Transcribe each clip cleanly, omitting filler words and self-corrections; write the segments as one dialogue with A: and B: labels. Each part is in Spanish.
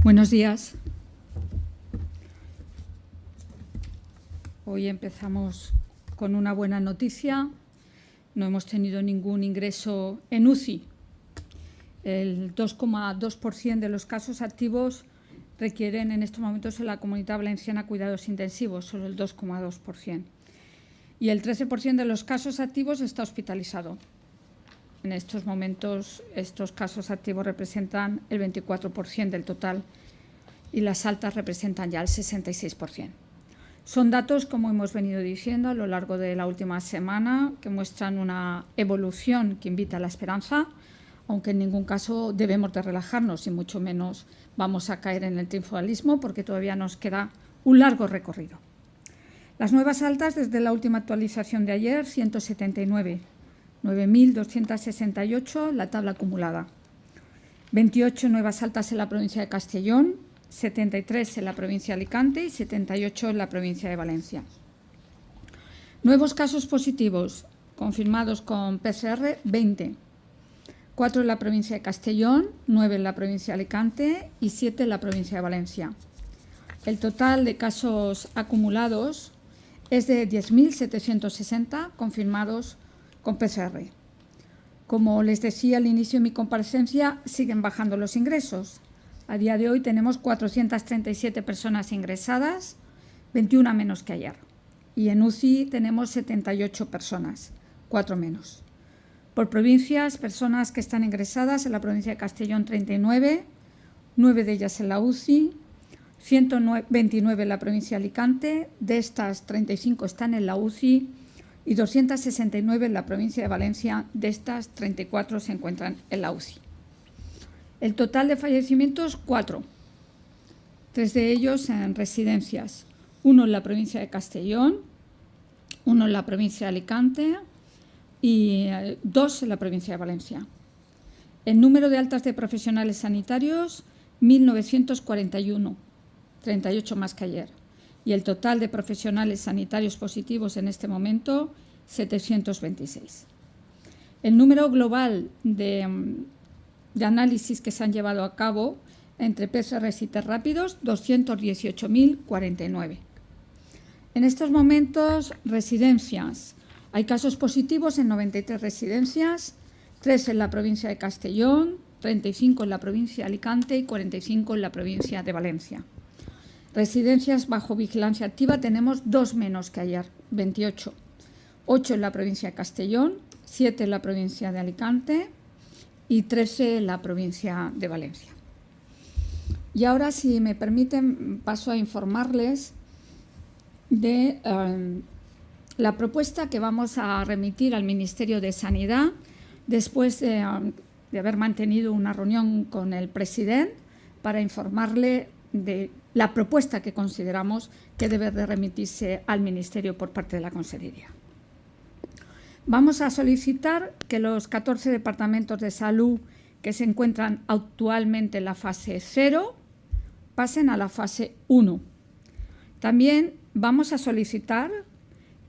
A: Buenos días. Hoy empezamos con una buena noticia. No hemos tenido ningún ingreso en UCI. El 2,2% de los casos activos requieren en estos momentos en la Comunidad Valenciana cuidados intensivos, solo el 2,2%. Y el 13% de los casos activos está hospitalizado. En estos momentos, estos casos activos representan el 24% del total y las altas representan ya el 66%. Son datos, como hemos venido diciendo a lo largo de la última semana, que muestran una evolución que invita a la esperanza, aunque en ningún caso debemos de relajarnos y mucho menos vamos a caer en el triunfalismo porque todavía nos queda un largo recorrido. Las nuevas altas desde la última actualización de ayer, 179. 9.268 la tabla acumulada. 28 nuevas altas en la provincia de Castellón, 73 en la provincia de Alicante y 78 en la provincia de Valencia. Nuevos casos positivos confirmados con PCR, 20. 4 en la provincia de Castellón, 9 en la provincia de Alicante y 7 en la provincia de Valencia. El total de casos acumulados es de 10.760 confirmados con PCR. Como les decía al inicio de mi comparecencia, siguen bajando los ingresos. A día de hoy tenemos 437 personas ingresadas, 21 menos que ayer. Y en UCI tenemos 78 personas, 4 menos. Por provincias, personas que están ingresadas en la provincia de Castellón, 39, 9 de ellas en la UCI, 129 en la provincia de Alicante, de estas 35 están en la UCI, y 269 en la provincia de Valencia, de estas 34 se encuentran en la UCI. El total de fallecimientos, 4. 3 de ellos en residencias, 1 en la provincia de Castellón, 1 en la provincia de Alicante y 2 en la provincia de Valencia. El número de altas de profesionales sanitarios, 1.941, 38 más que ayer. Y el total de profesionales sanitarios positivos en este momento, 726. El número global de análisis que se han llevado a cabo entre PCRs y test rápidos, 218.049. En estos momentos, residencias. Hay casos positivos en 93 residencias, 3 en la provincia de Castellón, 35 en la provincia de Alicante y 45 en la provincia de Valencia. Residencias bajo vigilancia activa tenemos 2 menos que ayer, 28. 8 en la provincia de Castellón, 7 en la provincia de Alicante y 13 en la provincia de Valencia. Y ahora, si me permiten, paso a informarles de la propuesta que vamos a remitir al Ministerio de Sanidad después de haber mantenido una reunión con el presidente para informarle de la propuesta que consideramos que debe de remitirse al Ministerio por parte de la Consellería. Vamos a solicitar que los 14 departamentos de salud que se encuentran actualmente en la fase 0 pasen a la fase 1. También vamos a solicitar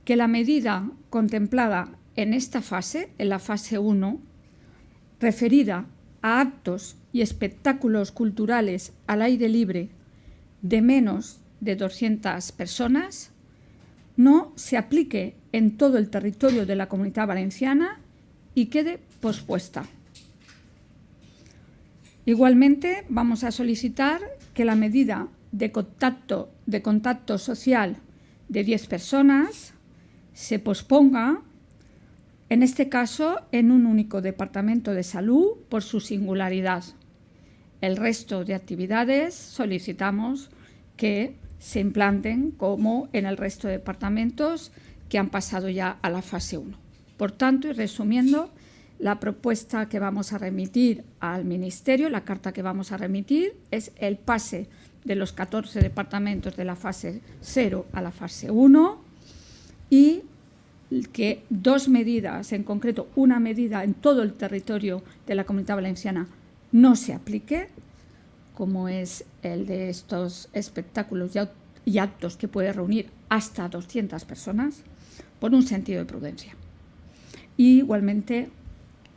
A: que la medida contemplada en esta fase, en la fase 1, referida a actos y espectáculos culturales al aire libre de menos de 200 personas, no se aplique en todo el territorio de la Comunidad Valenciana y quede pospuesta. Igualmente, vamos a solicitar que la medida de contacto social de 10 personas se posponga, en este caso, en un único departamento de salud por su singularidad. El resto de actividades solicitamos que se implanten como en el resto de departamentos que han pasado ya a la fase 1. Por tanto, y resumiendo, la propuesta que vamos a remitir al Ministerio, la carta que vamos a remitir, es el pase de los 14 departamentos de la fase 0 a la fase 1 y que 2 medidas, en concreto una medida en todo el territorio de la Comunidad Valenciana, no se aplique, como es el de estos espectáculos y actos que puede reunir hasta 200 personas, por un sentido de prudencia. Y igualmente,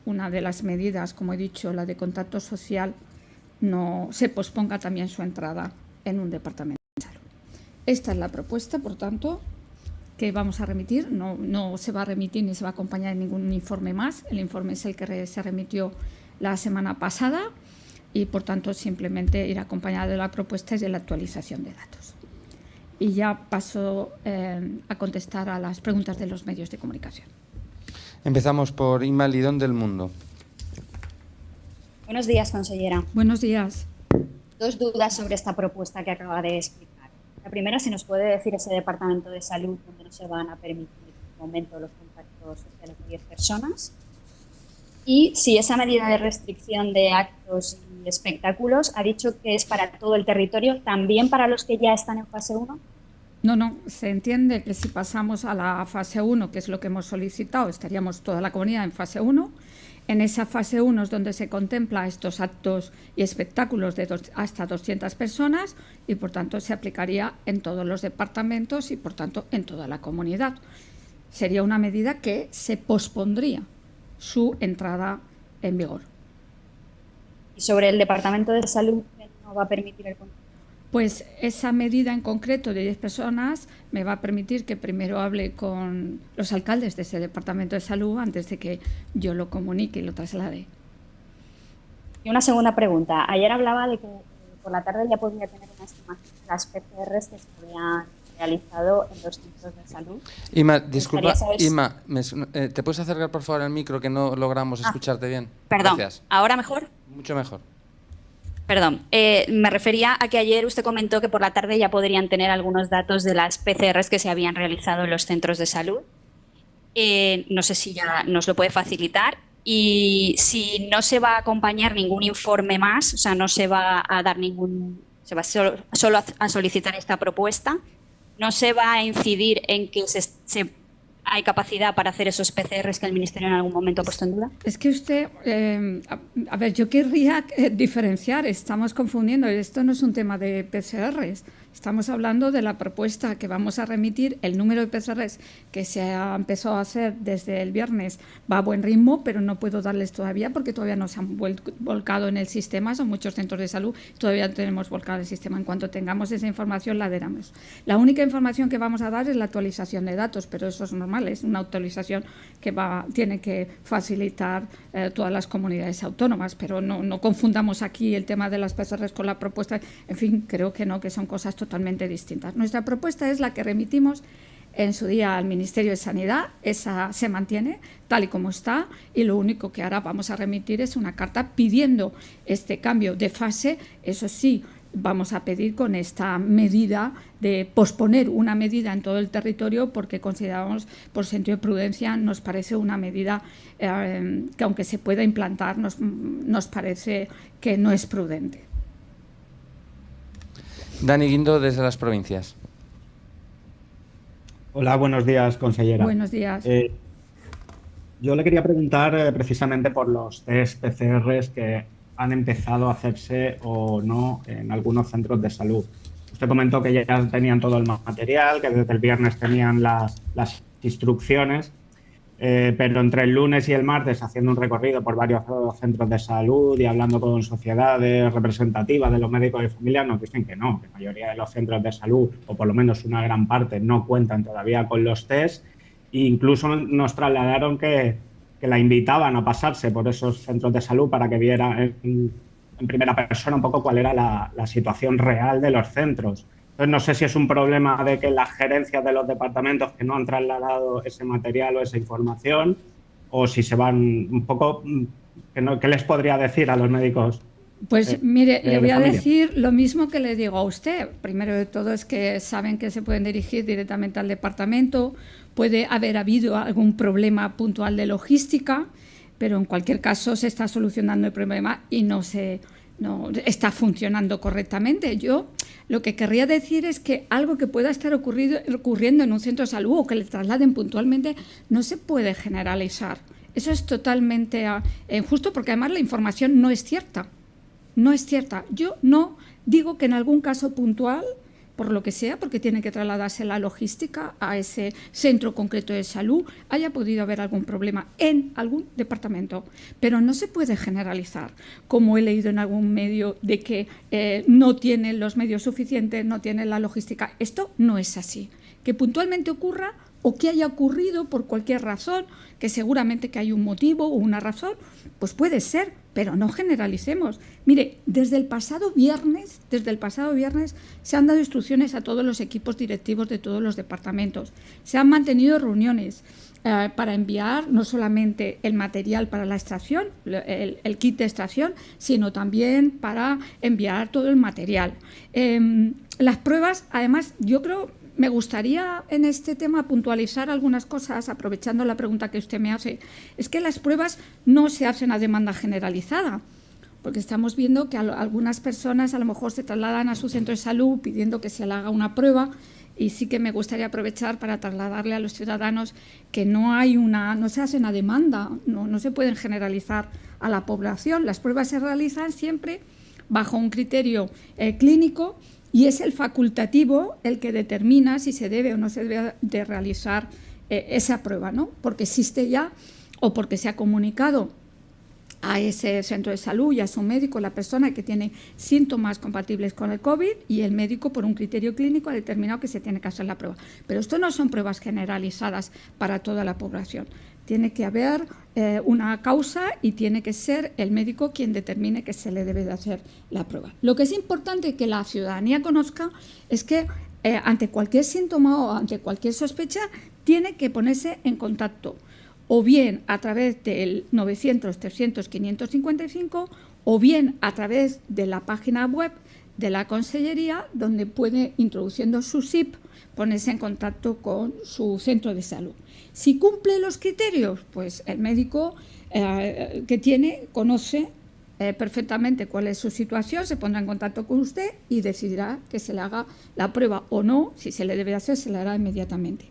A: una de las medidas, como he dicho, la de contacto social, no se posponga también su entrada en un departamento de salud. Esta es la propuesta, por tanto, que vamos a remitir. No se va a remitir ni se va a acompañar de ningún informe más. El informe es el que se remitió la semana pasada y, por tanto, simplemente irá acompañado de la propuesta y de la actualización de datos. Y ya paso a contestar a las preguntas de los medios de comunicación.
B: Empezamos por Inma Lidón del Mundo.
C: Buenos días, consellera.
A: Buenos días.
C: Dos dudas sobre esta propuesta que acaba de explicar. La primera, si nos puede decir ese departamento de salud donde no se van a permitir en este momento los contactos sociales de 10 personas. Y si esa medida de restricción de actos y espectáculos ha dicho que es para todo el territorio, ¿también para los que ya están en fase 1?
A: No, se entiende que si pasamos a la fase 1, que es lo que hemos solicitado, estaríamos toda la comunidad en fase 1. En esa fase 1 es donde se contempla estos actos y espectáculos de hasta 200 personas y, por tanto, se aplicaría en todos los departamentos y, por tanto, en toda la comunidad. Sería una medida que se pospondría su entrada en vigor.
C: ¿Y sobre el departamento de salud que no va a permitir el contacto?
A: Pues esa medida en concreto de 10 personas me va a permitir que primero hable con los alcaldes de ese departamento de salud antes de que yo lo comunique y lo traslade.
C: Y una segunda pregunta. Ayer hablaba de que por la tarde ya podría tener una estimación de las PCRs que se habían realizado en los centros de salud.
B: Inma, disculpa, Inma, ¿te puedes acercar por favor al micro que no logramos escucharte bien?
C: Perdón,
B: Gracias.
C: ¿ahora mejor?
B: Mucho mejor.
C: Perdón, me refería a que ayer usted comentó que por la tarde ya podrían tener algunos datos de las PCRs que se habían realizado en los centros de salud. No sé si ya nos lo puede facilitar. Y si no se va a acompañar ningún informe más, o sea, no se va a dar se va solo a solicitar esta propuesta, no se va a incidir en que hay capacidad para hacer esos PCRs que el Ministerio en algún momento ha puesto en duda.
A: Es que usted, a ver, yo querría diferenciar, estamos confundiendo, esto no es un tema de PCRs, estamos hablando de la propuesta que vamos a remitir. El número de PCRs que se ha empezado a hacer desde el viernes va a buen ritmo, pero no puedo darles todavía porque todavía no se han volcado en el sistema, son muchos centros de salud, todavía no tenemos volcado el sistema. En cuanto tengamos esa información la daremos. La única información que vamos a dar es la actualización de datos, pero eso es normal, es una actualización que tiene que facilitar todas las comunidades autónomas, pero no confundamos aquí el tema de las PCRs con la propuesta. En fin, creo que no, que son cosas totalmente distintas. Nuestra propuesta es la que remitimos en su día al Ministerio de Sanidad, esa se mantiene tal y como está, y lo único que ahora vamos a remitir es una carta pidiendo este cambio de fase. Eso sí, vamos a pedir con esta medida de posponer una medida en todo el territorio porque consideramos, por sentido de prudencia, nos parece una medida que aunque se pueda implantar, nos parece que no es prudente.
B: Dani Guindo, desde las provincias.
D: Hola, buenos días, consellera.
A: Buenos días.
D: Yo le quería preguntar precisamente por los test PCRs que han empezado a hacerse o no en algunos centros de salud. Usted comentó que ya tenían todo el material, que desde el viernes tenían las instrucciones, pero entre el lunes y el martes, haciendo un recorrido por varios centros de salud y hablando con sociedades representativas de los médicos de familia, nos dicen que no, que la mayoría de los centros de salud, o por lo menos una gran parte, no cuentan todavía con los test. E incluso nos trasladaron que la invitaban a pasarse por esos centros de salud para que viera en primera persona un poco cuál era la situación real de los centros. Entonces, no sé si es un problema de que las gerencias de los departamentos que no han trasladado ese material o esa información, o si se van un poco... ¿Qué les podría decir a los médicos?
A: Pues mire, le voy a decir lo mismo que le digo a usted. Primero de todo es que saben que se pueden dirigir directamente al departamento. Puede haber habido algún problema puntual de logística, pero en cualquier caso se está solucionando el problema y no está funcionando correctamente. Yo lo que querría decir es que algo que pueda estar ocurriendo en un centro de salud o que le trasladen puntualmente no se puede generalizar. Eso es totalmente injusto porque además la información no es cierta. No es cierta. Yo no digo que en algún caso puntual por lo que sea, porque tiene que trasladarse la logística a ese centro concreto de salud, haya podido haber algún problema en algún departamento. Pero no se puede generalizar, como he leído en algún medio, de que no tienen los medios suficientes, no tienen la logística. Esto no es así. Que puntualmente ocurra o que haya ocurrido por cualquier razón, que seguramente que hay un motivo o una razón, pues puede ser, pero no generalicemos. Mire, desde el pasado viernes se han dado instrucciones a todos los equipos directivos de todos los departamentos. Se han mantenido reuniones para enviar no solamente el material para la extracción, el kit de extracción, sino también para enviar todo el material. Las pruebas, además, yo creo... Me gustaría en este tema puntualizar algunas cosas, aprovechando la pregunta que usted me hace. Es que las pruebas no se hacen a demanda generalizada, porque estamos viendo que algunas personas a lo mejor se trasladan a su centro de salud pidiendo que se le haga una prueba, y sí que me gustaría aprovechar para trasladarle a los ciudadanos que no se hacen a demanda, no se pueden generalizar a la población. Las pruebas se realizan siempre bajo un criterio clínico, y es el facultativo el que determina si se debe o no se debe de realizar esa prueba, ¿no? Porque existe ya o porque se ha comunicado a ese centro de salud y a su médico, la persona que tiene síntomas compatibles con el COVID, y el médico, por un criterio clínico, ha determinado que se tiene que hacer la prueba. Pero esto no son pruebas generalizadas para toda la población. Tiene que haber una causa y tiene que ser el médico quien determine que se le debe de hacer la prueba. Lo que es importante que la ciudadanía conozca es que ante cualquier síntoma o ante cualquier sospecha tiene que ponerse en contacto, o bien a través del 900 300 555 o bien a través de la página web de la Consellería, donde puede, introduciendo su SIP, ponerse en contacto con su centro de salud. Si cumple los criterios, pues el médico conoce perfectamente cuál es su situación, se pondrá en contacto con usted y decidirá que se le haga la prueba o no. Si se le debe hacer, se le hará inmediatamente.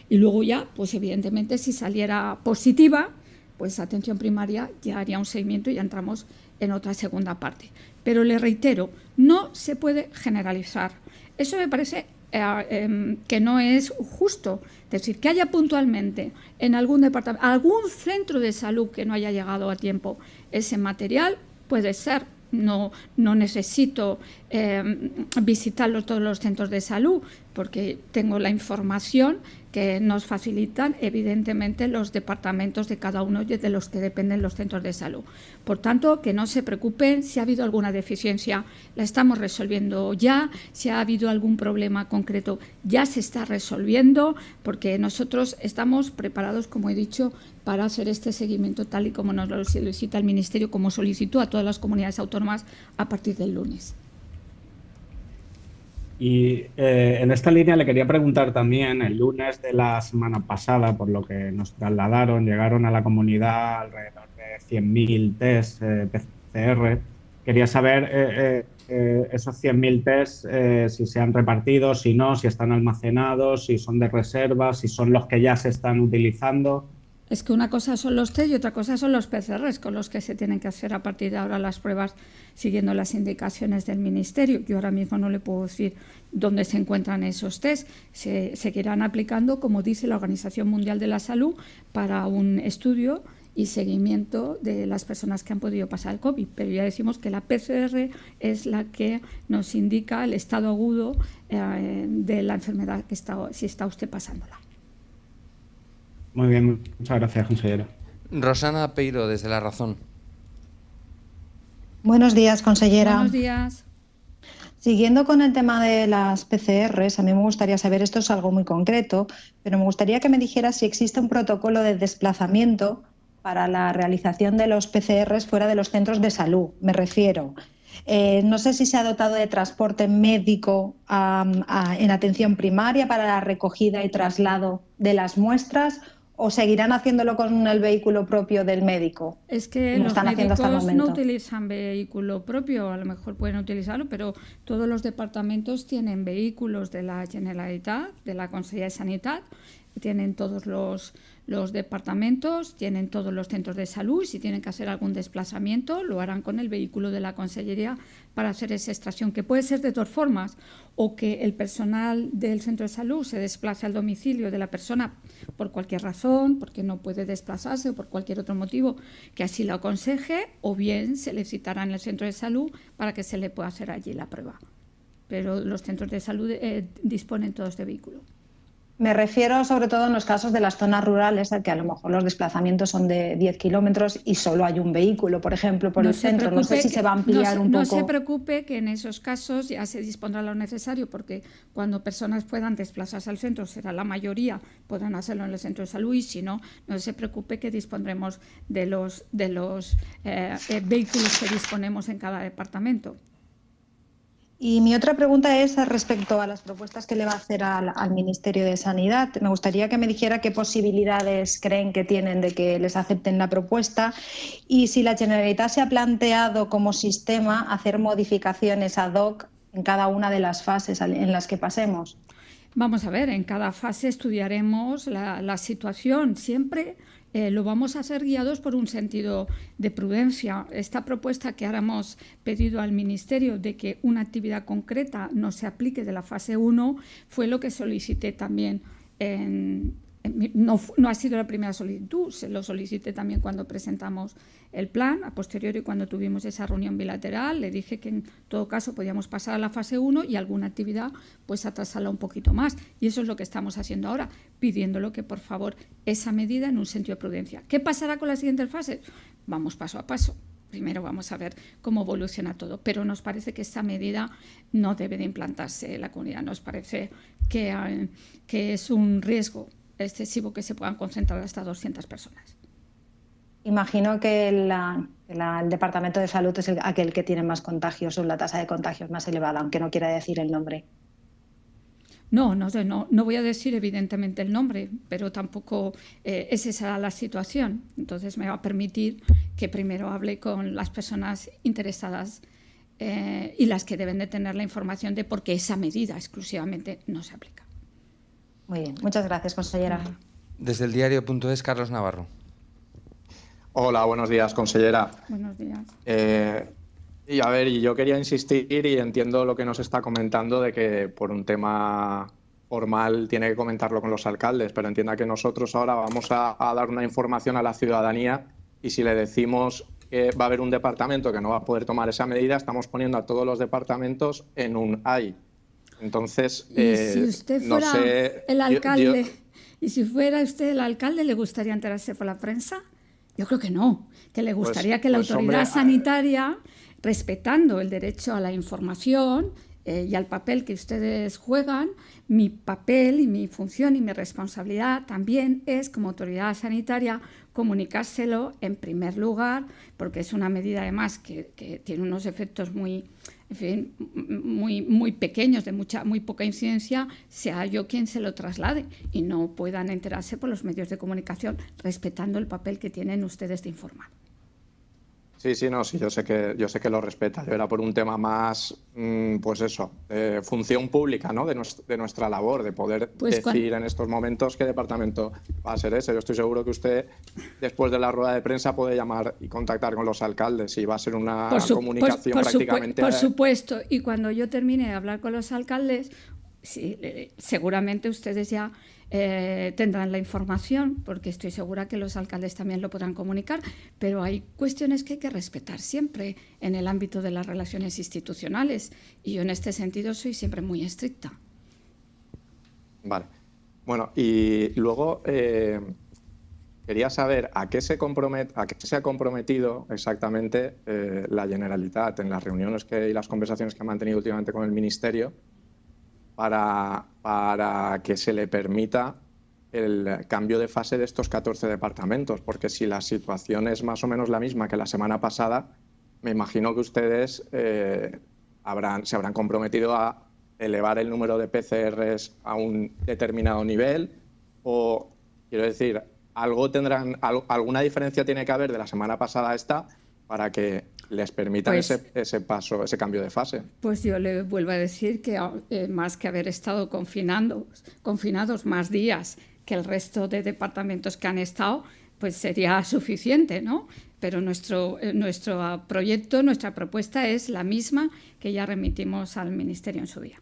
A: Y luego ya, pues evidentemente, si saliera positiva, pues atención primaria ya haría un seguimiento y ya entramos en otra segunda parte. Pero le reitero, no se puede generalizar. Eso me parece que no es justo. Es decir, que haya puntualmente en algún departamento, algún centro de salud que no haya llegado a tiempo ese material, puede ser. No necesito visitar todos los centros de salud, porque tengo la información que nos facilitan evidentemente los departamentos de cada uno de los que dependen los centros de salud. Por tanto, que no se preocupen si ha habido alguna deficiencia, la estamos resolviendo ya. Si ha habido algún problema concreto, ya se está resolviendo, porque nosotros estamos preparados, como he dicho, para hacer este seguimiento tal y como nos lo solicita el Ministerio, como solicitó a todas las comunidades autónomas a partir del lunes.
D: Y en esta línea le quería preguntar también, el lunes de la semana pasada, por lo que nos trasladaron, llegaron a la comunidad alrededor de 100.000 test PCR. Quería saber esos 100.000 test, si se han repartido, si no, si están almacenados, si son de reserva, si son los que ya se están utilizando.
A: Es que una cosa son los test y otra cosa son los PCRs, con los que se tienen que hacer a partir de ahora las pruebas siguiendo las indicaciones del Ministerio. Yo ahora mismo no le puedo decir dónde se encuentran esos test. Se seguirán aplicando, como dice la Organización Mundial de la Salud, para un estudio y seguimiento de las personas que han podido pasar el COVID. Pero ya decimos que la PCR es la que nos indica el estado agudo de la enfermedad si está usted pasándola.
D: Muy bien, muchas gracias, consejera.
B: Rosana Peiro, desde La Razón.
E: Buenos días, consellera.
A: Buenos días.
E: Siguiendo con el tema de las PCRs, a mí me gustaría saber, esto es algo muy concreto, pero me gustaría que me dijera si existe un protocolo de desplazamiento para la realización de los PCRs fuera de los centros de salud. Me refiero, no sé si se ha dotado de transporte médico en atención primaria para la recogida y traslado de las muestras, o seguirán haciéndolo con el vehículo propio del médico.
A: Es que los médicos no utilizan vehículo propio, a lo mejor pueden utilizarlo, pero todos los departamentos tienen vehículos de la Generalitat, de la Conselleria de Sanidad, tienen todos los departamentos, tienen todos los centros de salud, y si tienen que hacer algún desplazamiento lo harán con el vehículo de la Consellería para hacer esa extracción, que puede ser de dos formas, o que el personal del centro de salud se desplace al domicilio de la persona por cualquier razón, porque no puede desplazarse o por cualquier otro motivo que así lo aconseje, o bien se le citará en el centro de salud para que se le pueda hacer allí la prueba. Pero los centros de salud disponen todos de vehículo.
E: Me refiero sobre todo en los casos de las zonas rurales, a que a lo mejor los desplazamientos son de 10 kilómetros y solo hay un vehículo, por ejemplo, por el centro. No sé si se va a ampliar un poco.
A: No se preocupe, que en esos casos ya se dispondrá lo necesario, porque cuando personas puedan desplazarse al centro, será la mayoría, podrán hacerlo en el centro de salud, y si no, no se preocupe que dispondremos de los vehículos que disponemos en cada departamento.
E: Y mi otra pregunta es respecto a las propuestas que le va a hacer al Ministerio de Sanidad. Me gustaría que me dijera qué posibilidades creen que tienen de que les acepten la propuesta, y si la Generalitat se ha planteado como sistema hacer modificaciones ad hoc en cada una de las fases en las que pasemos.
A: Vamos a ver, en cada fase estudiaremos la situación. Siempre lo vamos a hacer guiados por un sentido de prudencia. Esta propuesta que ahora hemos pedido al Ministerio de que una actividad concreta no se aplique de la fase 1 fue lo que solicité también no ha sido la primera solicitud, se lo solicité también cuando presentamos el plan. A posteriori, cuando tuvimos esa reunión bilateral, le dije que en todo caso podíamos pasar a la fase 1 y alguna actividad pues atrasarla un poquito más. Y eso es lo que estamos haciendo ahora, pidiéndolo que por favor esa medida en un sentido de prudencia. ¿Qué pasará con las siguientes fases? Vamos paso a paso. Primero vamos a ver cómo evoluciona todo, pero nos parece que esta medida no debe de implantarse en la comunidad. Nos parece que es un riesgo excesivo que se puedan concentrar hasta 200 personas.
E: Imagino que el Departamento de Salud es aquel que tiene más contagios, o la tasa de contagios más elevada, aunque no quiera decir el nombre.
A: No voy a decir evidentemente el nombre, pero tampoco esa será la situación. Entonces me va a permitir que primero hable con las personas interesadas y las que deben de tener la información de por qué esa medida exclusivamente no se aplica.
E: Muy bien, muchas gracias, consellera.
B: Desde el diario.es, Carlos Navarro.
F: Hola, buenos días, consellera.
A: Buenos días.
F: Y yo quería insistir, y entiendo lo que nos está comentando de que por un tema formal tiene que comentarlo con los alcaldes, pero entienda que nosotros ahora vamos a dar una información a la ciudadanía, y si le decimos que va a haber un departamento que no va a poder tomar esa medida, estamos poniendo a todos los departamentos en un ay. Entonces,
A: y si usted fuera el alcalde, y si fuera usted el alcalde, ¿le gustaría enterarse por la prensa? Yo creo que no, que le gustaría que la autoridad sanitaria, respetando el derecho a la información y al papel que ustedes juegan, mi papel y mi función y mi responsabilidad también es, como autoridad sanitaria, comunicárselo en primer lugar, porque es una medida además que tiene unos efectos muy pequeños, de muy poca incidencia, sea yo quien se lo traslade y no puedan enterarse por los medios de comunicación, respetando el papel que tienen ustedes de informar.
F: Sí, yo sé que lo respeta. Yo era por un tema más, función pública, ¿no? De nuestra labor, de poder decir en estos momentos qué departamento va a ser ese. Yo estoy seguro que usted, después de la rueda de prensa, puede llamar y contactar con los alcaldes, y va a ser una comunicación prácticamente.
A: Por supuesto, y cuando yo termine de hablar con los alcaldes, sí, seguramente ustedes ya tendrán la información, porque estoy segura que los alcaldes también lo podrán comunicar, pero hay cuestiones que hay que respetar siempre en el ámbito de las relaciones institucionales, y yo en este sentido soy siempre muy estricta.
F: Vale. Bueno, y luego quería saber a qué se ha comprometido exactamente la Generalitat en las reuniones y las conversaciones que ha mantenido últimamente con el Ministerio para que se le permita el cambio de fase de estos 14 departamentos, porque si la situación es más o menos la misma que la semana pasada, me imagino que ustedes se habrán comprometido a elevar el número de PCRs a un determinado nivel, o, quiero decir, alguna diferencia tiene que haber de la semana pasada a esta para que les permitan ese paso, ese cambio de fase.
A: Pues yo le vuelvo a decir que más que haber estado confinados más días que el resto de departamentos que han estado, pues sería suficiente, ¿no? Pero nuestro proyecto, nuestra propuesta es la misma que ya remitimos al Ministerio en su día.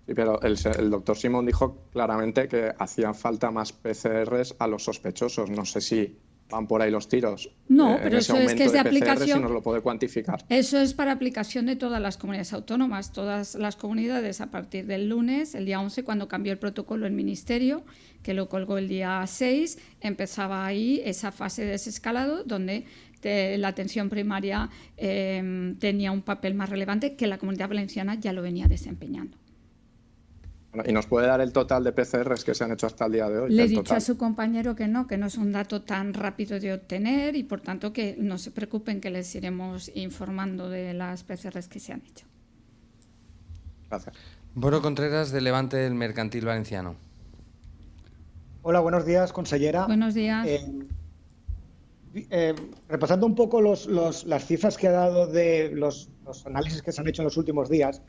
F: Sí, pero el doctor Simón dijo claramente que hacían falta más PCRs a los sospechosos. No sé si van por ahí los tiros.
A: No, pero eso es que es de aplicación.
F: Si nos lo puede cuantificar.
A: Eso es para aplicación de todas las comunidades autónomas. Todas las comunidades, a partir del lunes, el día 11, cuando cambió el protocolo el Ministerio, que lo colgó el día 6, empezaba ahí esa fase de desescalado donde la atención primaria tenía un papel más relevante que la Comunidad Valenciana ya lo venía desempeñando.
F: ¿Y nos puede dar el total de PCRs que se han hecho hasta el día de hoy?
A: Le he dicho a su compañero que no es un dato tan rápido de obtener y, por tanto, que no se preocupen, que les iremos informando de las PCRs que se han hecho.
F: Gracias.
B: Boro Contreras, de Levante del Mercantil Valenciano.
G: Hola, buenos días, consellera.
A: Buenos días.
G: Repasando un poco las cifras que ha dado de los análisis que se han hecho en los últimos días,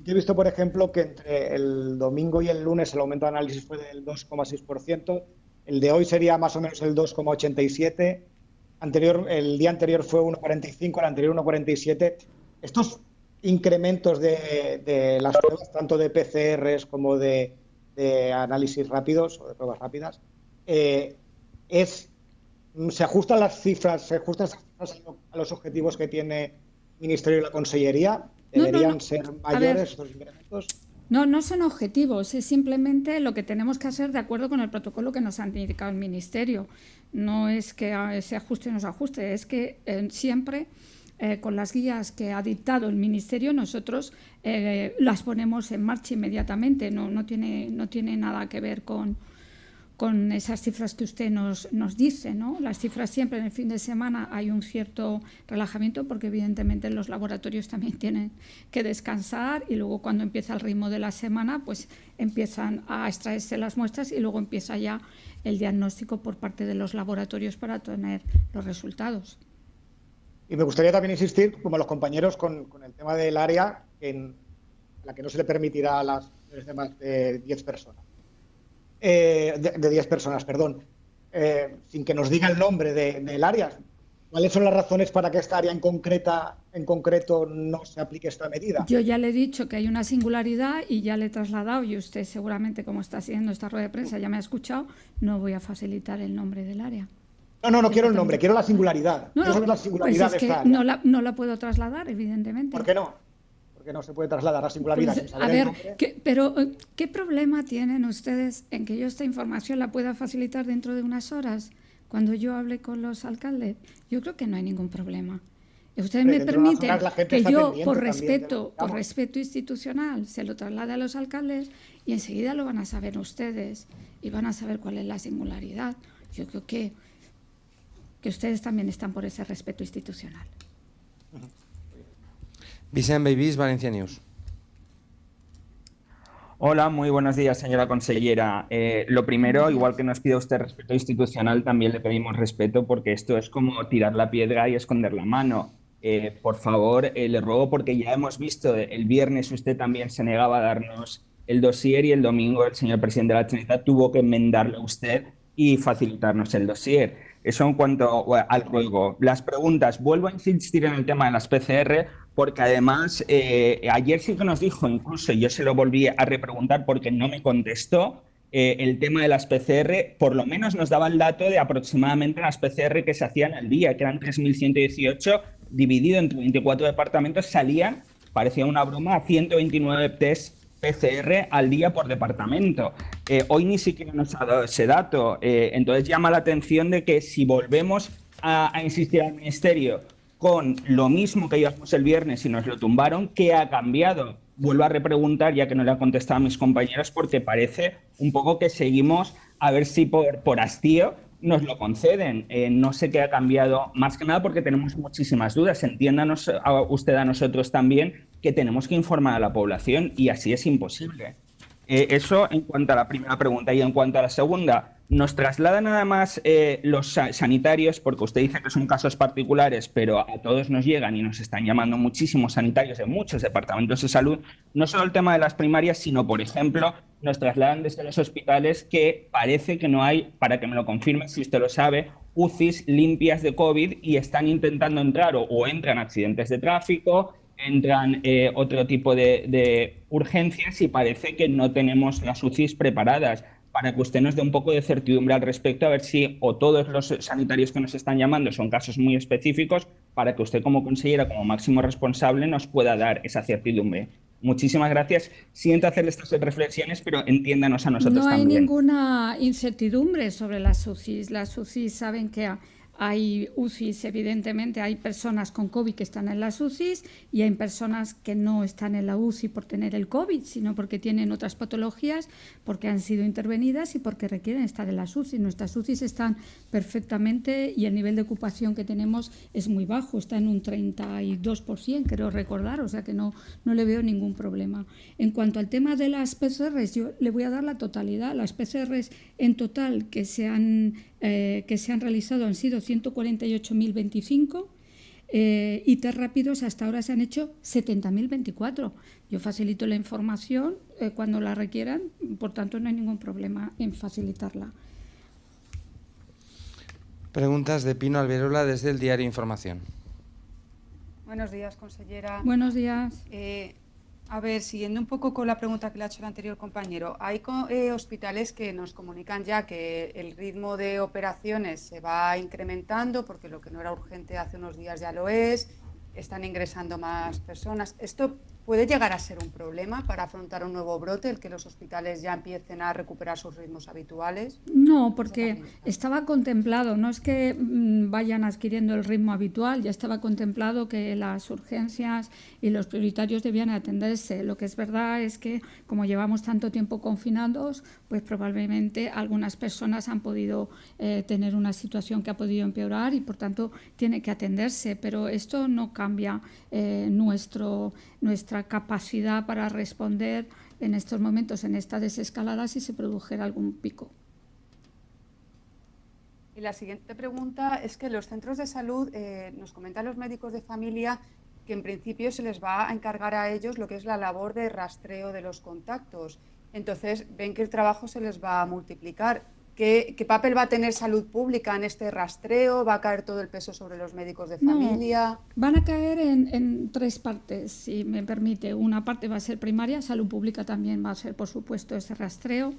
G: yo he visto, por ejemplo, que entre el domingo y el lunes el aumento de análisis fue del 2,6%, el de hoy sería más o menos el 2,87%, el día anterior fue 1,45%, el anterior 1,47%. Estos incrementos de las pruebas, tanto de PCRs como de análisis rápidos o de pruebas rápidas, ¿se ajustan las cifras, a los objetivos que tiene el Ministerio y la Consellería? ¿Deberían ser mayores estos incrementos?
A: No son objetivos, es simplemente lo que tenemos que hacer de acuerdo con el protocolo que nos han indicado el Ministerio. No es que se ajuste o no se ajuste, es que siempre con las guías que ha dictado el Ministerio nosotros las ponemos en marcha inmediatamente. No tiene nada que ver con esas cifras que usted nos dice, ¿no? Las cifras siempre en el fin de semana hay un cierto relajamiento porque evidentemente los laboratorios también tienen que descansar y luego cuando empieza el ritmo de la semana pues empiezan a extraerse las muestras y luego empieza ya el diagnóstico por parte de los laboratorios para tener los resultados.
G: Y me gustaría también insistir, como los compañeros, con el tema del área en la que no se le permitirá a las de más de 10 personas. De 10 personas, perdón, sin que nos diga el nombre del área. ¿Cuáles son las razones para que esta área en concreto no se aplique esta medida?
A: Yo ya le he dicho que hay una singularidad y ya le he trasladado, y usted seguramente, como está siguiendo esta rueda de prensa, ya me ha escuchado, no voy a facilitar el nombre del área.
G: No quiero el nombre, quiero la singularidad. Quiero saber la singularidad
A: pues es
G: de esta
A: área.
G: área.
A: No la puedo trasladar, evidentemente.
G: ¿Por qué no? Porque no se puede trasladar la singularidad
A: Pues,
G: sin saber
A: a ver,
G: el nombre.
A: pero ¿qué problema tienen ustedes en que yo esta información la pueda facilitar dentro de unas horas cuando yo hable con los alcaldes? Yo creo que no hay ningún problema. Ustedes me permiten que yo, por respeto institucional, se lo traslade a los alcaldes y enseguida lo van a saber ustedes y van a saber cuál es la singularidad. Yo creo que ustedes también están por ese respeto institucional.
B: Vicent Beibís, Valencia News.
H: Hola, muy buenos días, señora consellera. Lo primero, igual que nos pide usted respeto institucional, también le pedimos respeto porque esto es como tirar la piedra y esconder la mano. Por favor, le ruego, porque ya hemos visto, el viernes usted también se negaba a darnos el dossier y el domingo el señor presidente de la Generalitat tuvo que enmendarlo a usted y facilitarnos el dossier. Eso en cuanto al ruego. Las preguntas, vuelvo a insistir en el tema de las PCR, porque además ayer sí que nos dijo, incluso yo se lo volví a repreguntar porque no me contestó, el tema de las PCR, por lo menos nos daba el dato de aproximadamente las PCR que se hacían al día, que eran 3.118, dividido entre 24 departamentos, salían, parecía una broma, a 129 test PCR al día por departamento. Hoy ni siquiera nos ha dado ese dato. Entonces llama la atención de que si volvemos a insistir al Ministerio con lo mismo que llevamos el viernes y nos lo tumbaron, ¿qué ha cambiado? Vuelvo a repreguntar, ya que no le ha contestado a mis compañeros, porque parece un poco que seguimos a ver si por hastío nos lo conceden. No sé qué ha cambiado, más que nada porque tenemos muchísimas dudas. Entiéndanos usted a nosotros también que tenemos que informar a la población y así es imposible. Eso en cuanto a la primera pregunta. Y en cuanto a la segunda, Nos trasladan nada más los sanitarios, porque usted dice que son casos particulares, pero a todos nos llegan y nos están llamando muchísimos sanitarios de muchos departamentos de salud, no solo el tema de las primarias, sino, por ejemplo, nos trasladan desde los hospitales que parece que no hay, para que me lo confirme si usted lo sabe, UCIs limpias de COVID y están intentando entrar o entran accidentes de tráfico, entran otro tipo de urgencias y parece que no tenemos las UCIs preparadas. Para que usted nos dé un poco de certidumbre al respecto, a ver si o todos los sanitarios que nos están llamando son casos muy específicos, para que usted como consellera, como máximo responsable, nos pueda dar esa certidumbre. Muchísimas gracias. Siento hacer estas reflexiones, pero entiéndanos a nosotros también.
A: No hay ninguna incertidumbre sobre las UCIs. Las UCIs saben que hay UCIs, evidentemente, hay personas con COVID que están en las UCIs y hay personas que no están en la UCI por tener el COVID, sino porque tienen otras patologías, porque han sido intervenidas y porque requieren estar en las UCIs. Nuestras UCIs están perfectamente y el nivel de ocupación que tenemos es muy bajo, está en un 32%, creo recordar, o sea que no le veo ningún problema. En cuanto al tema de las PCRs, yo le voy a dar la totalidad. Las PCRs en total que se han realizado han sido 148.025 y test rápidos hasta ahora se han hecho 70.024. Yo facilito la información cuando la requieran, por tanto no hay ningún problema en facilitarla.
B: Preguntas de Pino Alberola desde el Diario Información.
I: Buenos días, consellera.
A: Buenos días.
I: A ver, siguiendo un poco con la pregunta que le ha hecho el anterior compañero, hay hospitales que nos comunican ya que el ritmo de operaciones se va incrementando porque lo que no era urgente hace unos días ya lo es, están ingresando más personas. ¿Esto puede llegar a ser un problema para afrontar un nuevo brote, el que los hospitales ya empiecen a recuperar sus ritmos habituales?
A: No, porque estaba contemplado, no es que vayan adquiriendo el ritmo habitual, ya estaba contemplado que las urgencias y los prioritarios debían atenderse. Lo que es verdad es que, como llevamos tanto tiempo confinados, pues probablemente algunas personas han podido tener una situación que ha podido empeorar y, por tanto, tiene que atenderse. Pero esto no cambia nuestra capacidad para responder en estos momentos, en esta desescalada, si se produjera algún pico.
I: Y la siguiente pregunta es que los centros de salud, nos comentan los médicos de familia que en principio se les va a encargar a ellos lo que es la labor de rastreo de los contactos. Entonces ven que el trabajo se les va a multiplicar. ¿Qué papel va a tener salud pública en este rastreo? ¿Va a caer todo el peso sobre los médicos de familia?
A: No, van a caer en tres partes, si me permite. Una parte va a ser primaria, salud pública también va a ser, por supuesto, ese rastreo.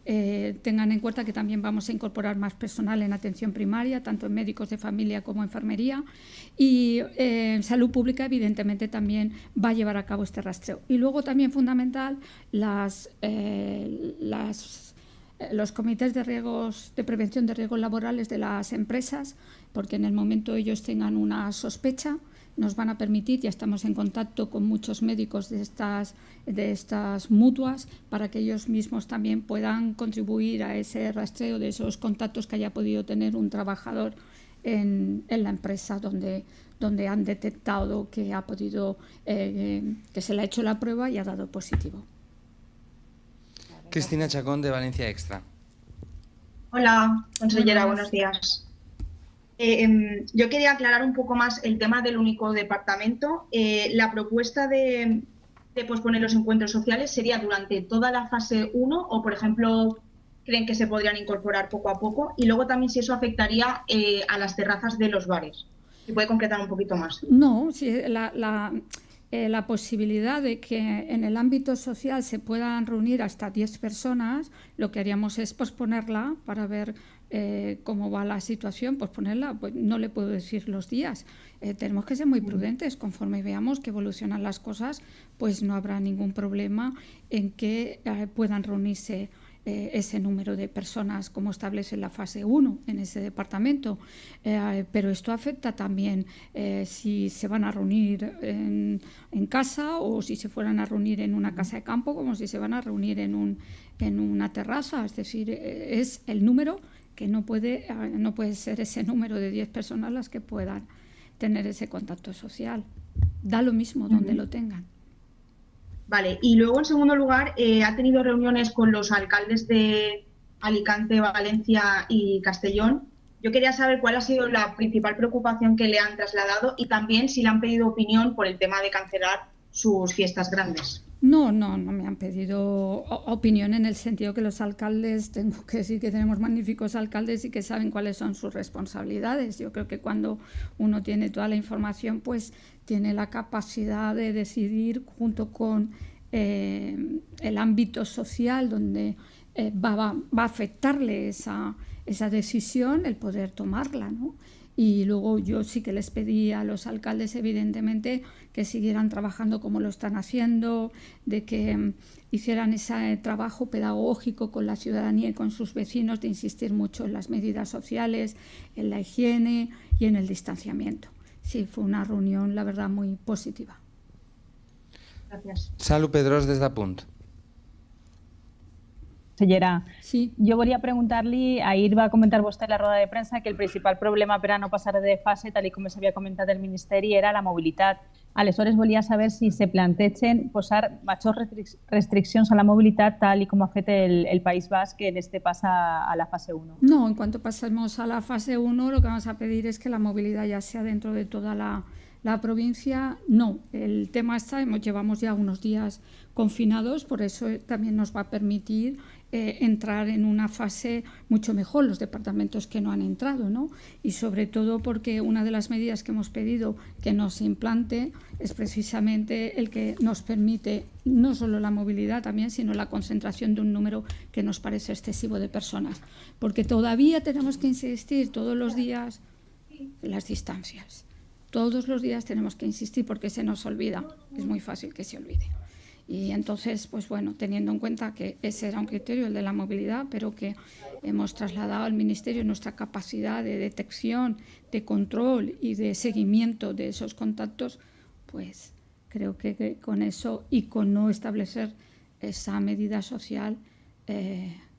A: Tengan en cuenta que también vamos a incorporar más personal en atención primaria, tanto en médicos de familia como enfermería. Y salud pública, evidentemente, también va a llevar a cabo este rastreo. Y luego también fundamental, los comités de riesgos, de prevención de riesgos laborales de las empresas, porque en el momento ellos tengan una sospecha, nos van a permitir, ya estamos en contacto con muchos médicos de estas mutuas, para que ellos mismos también puedan contribuir a ese rastreo de esos contactos que haya podido tener un trabajador en la empresa donde han detectado que ha podido, que se le ha hecho la prueba y ha dado positivo.
B: Cristina Chacón, de Valencia Extra.
J: Hola, consellera, buenos días. Yo quería aclarar un poco más el tema del único departamento. La propuesta de posponer los encuentros sociales sería durante toda la fase 1 o, por ejemplo, creen que se podrían incorporar poco a poco, y luego también si eso afectaría a las terrazas de los bares. ¿Se puede concretar un poquito más?
A: No, si la posibilidad de que en el ámbito social se puedan reunir hasta 10 personas, lo que haríamos es posponerla para ver cómo va la situación. Posponerla, pues no le puedo decir los días. Tenemos que ser muy prudentes. Conforme veamos que evolucionan las cosas, pues no habrá ningún problema en que puedan reunirse ese número de personas como establece la fase 1 en ese departamento, pero esto afecta también si se van a reunir en casa o si se fueran a reunir en una casa de campo, como si se van a reunir en una terraza. Es decir, es el número que no puede ser ese número de 10 personas las que puedan tener ese contacto social. Da lo mismo donde lo tengan.
J: Vale, y luego en segundo lugar, ¿ha tenido reuniones con los alcaldes de Alicante, Valencia y Castellón. Yo quería saber cuál ha sido la principal preocupación que le han trasladado y también si le han pedido opinión por el tema de cancelar sus fiestas grandes.
A: No me han pedido opinión en el sentido que los alcaldes, tengo que decir que tenemos magníficos alcaldes y que saben cuáles son sus responsabilidades. Yo creo que cuando uno tiene toda la información, pues tiene la capacidad de decidir junto con el ámbito social donde va a afectarle esa decisión, el poder tomarla, ¿no? Y luego yo sí que les pedí a los alcaldes, evidentemente, que siguieran trabajando como lo están haciendo, de que hicieran ese trabajo pedagógico con la ciudadanía y con sus vecinos, de insistir mucho en las medidas sociales, en la higiene y en el distanciamiento. Sí, fue una reunión, la verdad, muy positiva.
J: Gracias.
B: Salut Pedrós, des de Punt.
K: Consellera,
A: sí.
K: Jo volia preguntar-li, ahir va comentar vostè en la roda de premsa que el principal problema per a no passar de fase, tal com s'havia comentat el Ministeri, era la mobilitat. Aleshores, volia saber si se plantegen posar majors restriccions a la mobilitat, tal com ha fet el País Basc en este pasa a la fase 1.
A: No, en cuanto pasemos a la fase 1, lo que vamos a pedir es que la movilidad ya sea dentro de toda la provincia. No, el tema está, llevamos ya unos días confinados, por eso también nos va a permitir entrar en una fase mucho mejor los departamentos que no han entrado, ¿no? Y sobre todo porque una de las medidas que hemos pedido que no se implante es precisamente el que nos permite no solo la movilidad también, sino la concentración de un número que nos parece excesivo de personas, porque todavía tenemos que insistir todos los días en las distancias. Todos los días tenemos que insistir porque se nos olvida, es muy fácil que se olvide. Y entonces, pues bueno, teniendo en cuenta que ese era un criterio, el de la movilidad, pero que hemos trasladado al Ministerio nuestra capacidad de detección, de control y de seguimiento de esos contactos, pues creo que con eso y con no establecer esa medida social,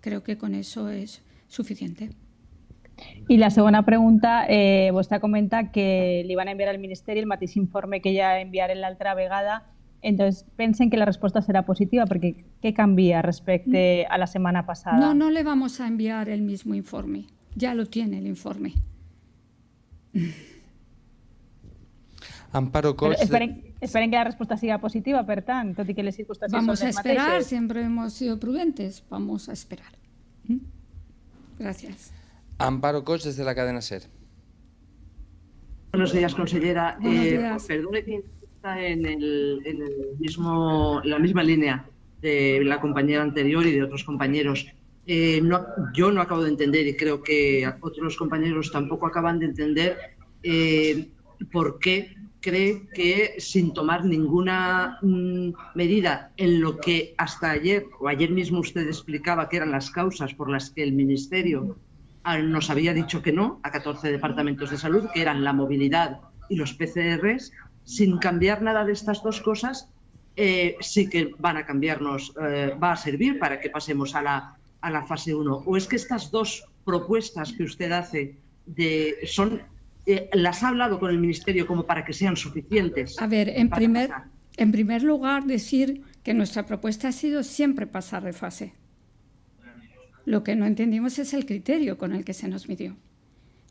A: creo que con eso es suficiente.
K: I la segona pregunta, vostè comenta que li van enviar al Ministeri el mateix informe que ja enviaren l'altra vegada. Entonces, ¿pensen que la respuesta será positiva? Porque ¿qué cambia respecto a la semana pasada?
A: No le vamos a enviar el mismo informe. Ya lo tiene el informe.
B: Amparo Cots...
K: Esperen que la respuesta siga positiva, per tant, tot i que les circunstàncies
A: vamos
K: són les
A: a esperar,
K: mateixes.
A: siempre hemos sido prudentes. Vamos a esperar. Gracias.
B: Amparo Cots, desde la cadena SER.
L: Buenos días, consellera.
A: Buenos días.
L: Perdone que en la misma línea de la compañera anterior y de otros compañeros. Yo no acabo de entender y creo que otros compañeros tampoco acaban de entender por qué cree que sin tomar ninguna medida en lo que hasta ayer o ayer mismo usted explicaba que eran las causas por las que el Ministerio nos había dicho que no a 14 departamentos de salud, que eran la movilidad y los PCRs, sin cambiar nada de estas dos cosas, sí que van a cambiarnos, va a servir para que pasemos a la fase 1. ¿O es que estas dos propuestas que usted hace las ha hablado con el Ministerio como para que sean suficientes?
A: A ver, en primer lugar, decir que nuestra propuesta ha sido siempre pasar de fase. Lo que no entendimos es el criterio con el que se nos midió.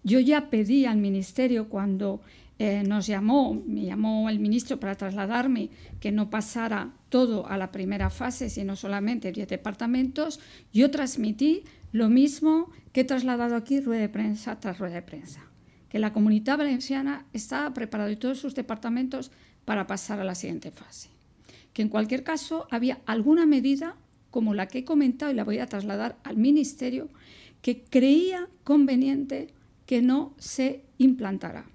A: Yo ya pedí al Ministerio cuando me llamó el ministro para trasladarme que no pasara todo a la primera fase, sino solamente 10 departamentos. Yo transmití lo mismo que he trasladado aquí rueda de prensa tras rueda de prensa, que la Comunitat Valenciana estaba preparada y todos sus departamentos para pasar a la siguiente fase. Que en cualquier caso había alguna medida, como la que he comentado y la voy a trasladar al Ministerio, que creía conveniente que no se implantara,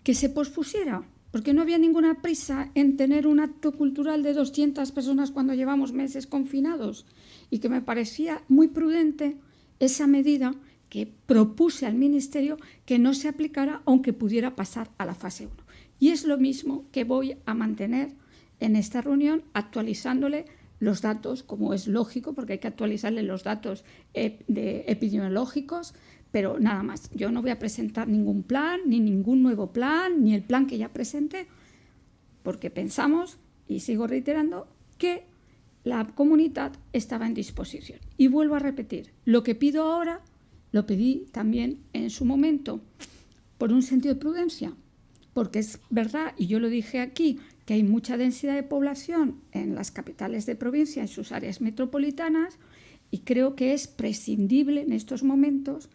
A: que se pospusiera, porque no había ninguna prisa en tener un acto cultural de 200 personas cuando llevamos meses confinados, y que me parecía muy prudente esa medida que propuse al Ministerio que no se aplicara aunque pudiera pasar a la fase 1. Y es lo mismo que voy a mantener en esta reunión, actualizándole los datos, como es lógico, porque hay que actualizarle los datos epidemiológicos, pero nada más. Yo no voy a presentar ningún plan, ni ningún nuevo plan, ni el plan que ya presenté, porque pensamos, y sigo reiterando, que la comunidad estaba en disposición. Y vuelvo a repetir, lo que pido ahora, lo pedí también en su momento, por un sentido de prudencia, porque es verdad, y yo lo dije aquí, que hay mucha densidad de población en las capitales de provincia, en sus áreas metropolitanas, y creo que es prescindible en estos momentos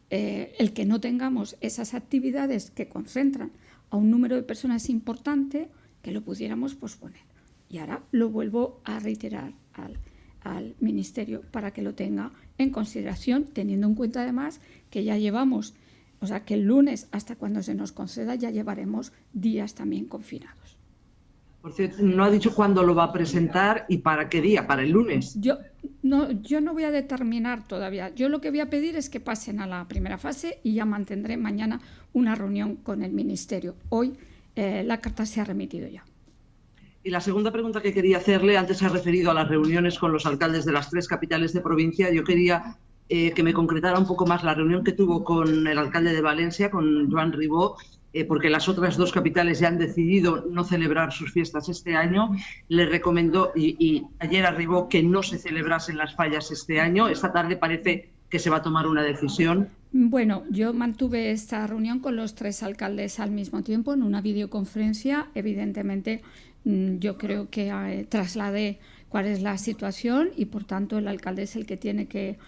A: el que no tengamos esas actividades que concentran a un número de personas importante, que lo pudiéramos posponer. Y ahora lo vuelvo a reiterar al Ministerio para que lo tenga en consideración, teniendo en cuenta además que ya llevamos, o sea, que el lunes hasta cuando se nos conceda ya llevaremos días también confinados.
L: Por cierto, no ha dicho cuándo lo va a presentar y para qué día, para el lunes.
A: Yo no voy a determinar todavía. Yo lo que voy a pedir es que pasen a la primera fase y ya mantendré mañana una reunión con el Ministerio. Hoy la carta se ha remitido ya.
L: Y la segunda pregunta que quería hacerle, antes se ha referido a las reuniones con los alcaldes de las 3 capitales de provincia. Yo quería que me concretara un poco más la reunión que tuvo con el alcalde de Valencia, con Joan Ribó, porque las otras 2 capitales ya han decidido no celebrar sus fiestas este año. Le recomendó, y ayer arribó, que no se celebrasen las fallas este año. Esta tarde parece que se va a tomar una decisión.
A: Bueno, yo mantuve esta reunión con los 3 alcaldes al mismo tiempo en una videoconferencia. Evidentemente, yo creo que trasladé cuál es la situación y, por tanto, el alcalde es el que tiene que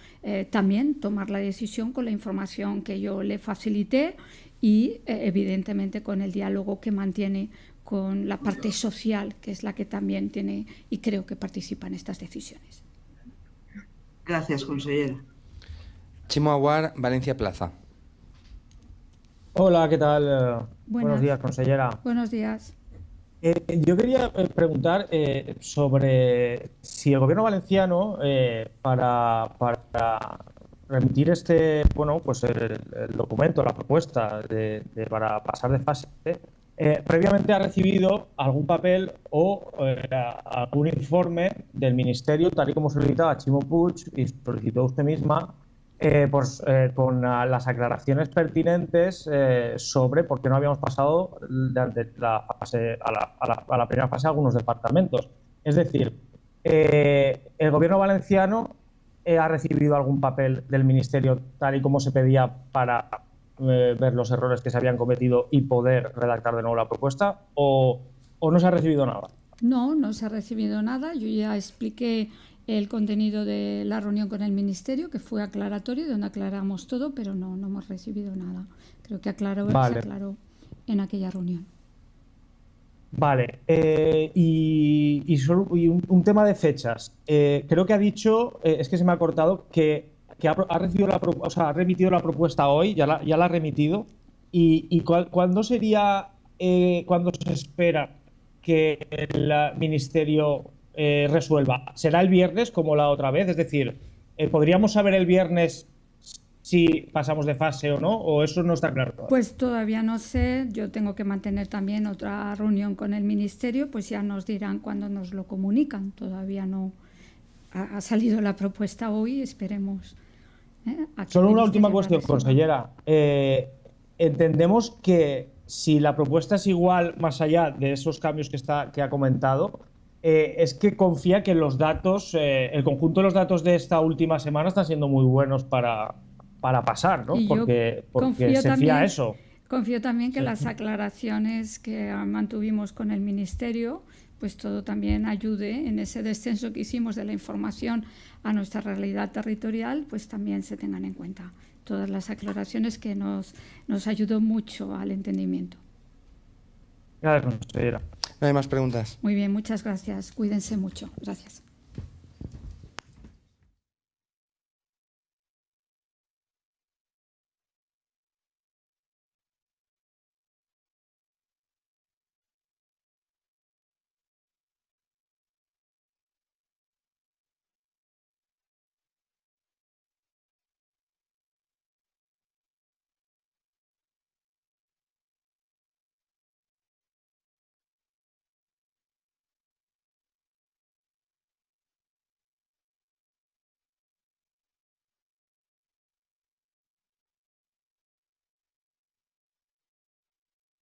A: también tomar la decisión con la información que yo le facilité y, evidentemente, con el diálogo que mantiene con la parte social, que es la que también tiene y creo que participa en estas decisiones.
L: Gracias, consellera.
B: Chimo Aguar, Valencia Plaza.
M: Hola, ¿qué tal? Buenos días, consellera.
A: Buenos días.
M: Yo quería preguntar sobre si el gobierno valenciano, para remitir el documento, la propuesta para pasar de fase, previamente ha recibido algún papel o algún informe del Ministerio, tal y como solicitaba Chimo Puig y solicitó usted misma, con las aclaraciones pertinentes sobre por qué no habíamos pasado de la fase a la primera fase a algunos departamentos. Es decir, el gobierno valenciano ha recibido algún papel del Ministerio tal y como se pedía para ver los errores que se habían cometido y poder redactar de nuevo la propuesta, o no se ha recibido nada.
A: No se ha recibido nada. Yo ya expliqué el contenido de la reunión con el Ministerio, que fue aclaratorio, donde aclaramos todo, pero no hemos recibido nada. Creo que se aclaró en aquella reunión.
M: Vale. Y un tema de fechas. Creo que ha dicho, es que se me ha cortado, que ha remitido la propuesta hoy, ya la ha remitido. ¿Y cuándo sería, cuándo se espera que el Ministerio resuelva? ¿Será el viernes como la otra vez? Es decir, ¿podríamos saber el viernes si pasamos de fase o no? ¿O eso no está claro todavía?
A: Pues todavía no sé. Yo tengo que mantener también otra reunión con el Ministerio, pues ya nos dirán cuándo nos lo comunican. Todavía no ha salido la propuesta hoy, esperemos.
M: Solo una última cuestión, consellera. Entendemos que si la propuesta es igual, más allá de esos cambios que ha comentado, es que confía que los datos, el conjunto de los datos de esta última semana están siendo muy buenos para pasar, ¿no? Porque se fía a eso.
A: Confío también que las aclaraciones que mantuvimos con el Ministerio, pues todo también ayude en ese descenso que hicimos de la información a nuestra realidad territorial, pues también se tengan en cuenta todas las aclaraciones que nos ayudó mucho al entendimiento.
M: Gracias, consellera.
B: No hay más preguntas.
A: Muy bien, muchas gracias. Cuídense mucho. Gracias.